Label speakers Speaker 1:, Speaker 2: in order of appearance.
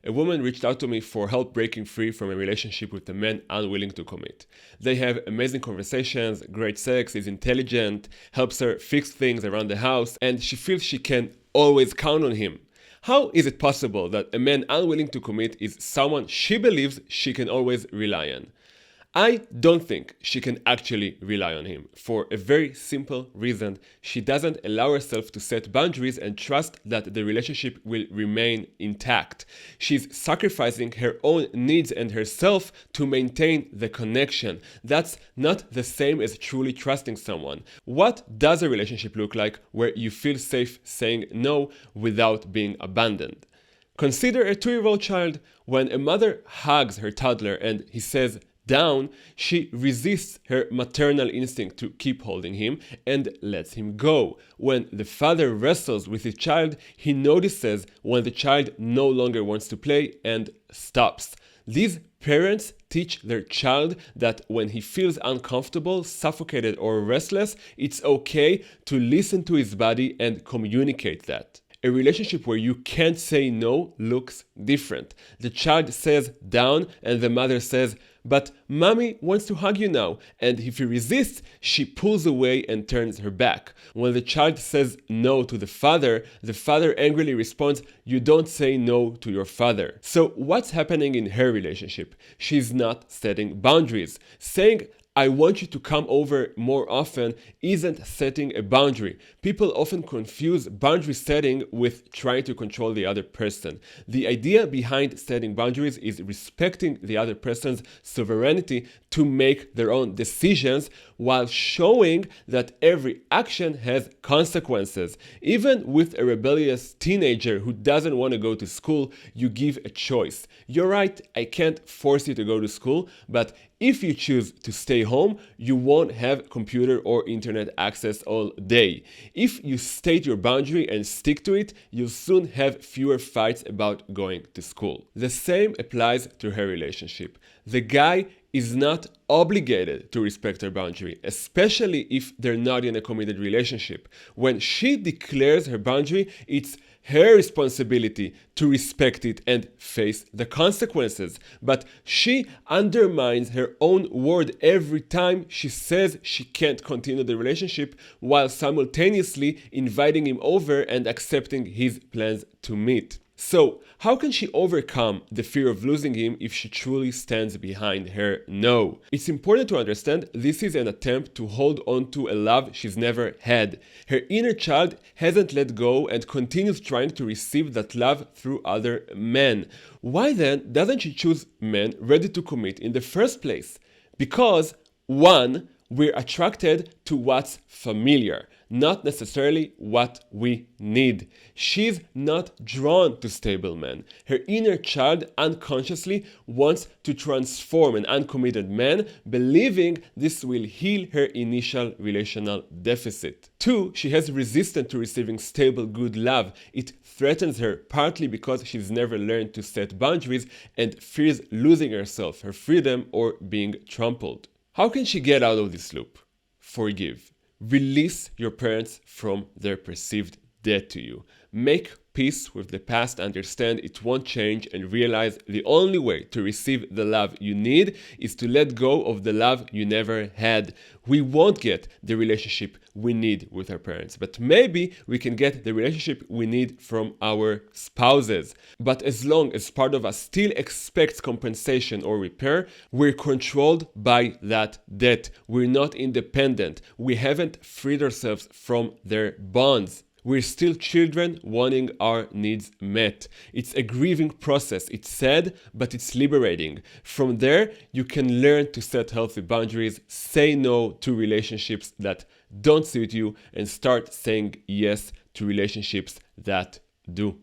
Speaker 1: A woman reached out to me for help breaking free from a relationship with a man unwilling to commit. They have amazing conversations, great sex, is intelligent, helps her fix things around the house, and she feels she can always count on him. How is it possible that a man unwilling to commit is someone she believes she can always rely on? I don't think she can actually rely on him for a very simple reason. She doesn't allow herself to set boundaries and trust that the relationship will remain intact. She's sacrificing her own needs and herself to maintain the connection. That's not the same as truly trusting someone. What does a relationship look like where you feel safe saying no without being abandoned? Consider a 2-year-old child. When a mother hugs her toddler and he says, down, she resists her maternal instinct to keep holding him and lets him go. When the father wrestles with his child, he notices when the child no longer wants to play and stops. These parents teach their child that when he feels uncomfortable, suffocated, or restless, it's okay to listen to his body and communicate that. A relationship where you can't say no looks different. The child says down and the mother says, but mommy wants to hug you now. And if he resists, she pulls away and turns her back. When the child says no to the father angrily responds, you don't say no to your father. So what's happening in her relationship? She's not setting boundaries. Saying, I want you to come over more often isn't setting a boundary. People often confuse boundary setting with trying to control the other person. The idea behind setting boundaries is respecting the other person's sovereignty to make their own decisions while showing that every action has consequences. Even with a rebellious teenager who doesn't want to go to school, you give a choice. You're right, I can't force you to go to school, but if you choose to stay home, you won't have computer or internet access all day. If you state your boundary and stick to it, you'll soon have fewer fights about going to school. The same applies to her relationship. The guy is not obligated to respect her boundary, especially if they're not in a committed relationship. When she declares her boundary, it's her responsibility to respect it and face the consequences. But she undermines her own word every time she says she can't continue the relationship while simultaneously inviting him over and accepting his plans to meet. So, how can she overcome the fear of losing him if she truly stands behind her no? It's important to understand this is an attempt to hold on to a love she's never had. Her inner child hasn't let go and continues trying to receive that love through other men. Why then doesn't she choose men ready to commit in the first place? Because, 1, we're attracted to what's familiar, not necessarily what we need. She's not drawn to stable men. Her inner child unconsciously wants to transform an uncommitted man, believing this will heal her initial relational deficit. 2, she has resistance to receiving stable, good love. It threatens her partly because she's never learned to set boundaries and fears losing herself, her freedom, or being trampled. How can she get out of this loop? Forgive. Release your parents from their perceived debt to you. Make peace with the past, understand it won't change, and realize the only way to receive the love you need is to let go of the love you never had. We won't get the relationship we need with our parents, but maybe we can get the relationship we need from our spouses. But as long as part of us still expects compensation or repair, we're controlled by that debt. We're not independent. We haven't freed ourselves from their bonds. We're still children wanting our needs met. It's a grieving process. It's sad, but it's liberating. From there, you can learn to set healthy boundaries, say no to relationships that don't suit you, and start saying yes to relationships that do.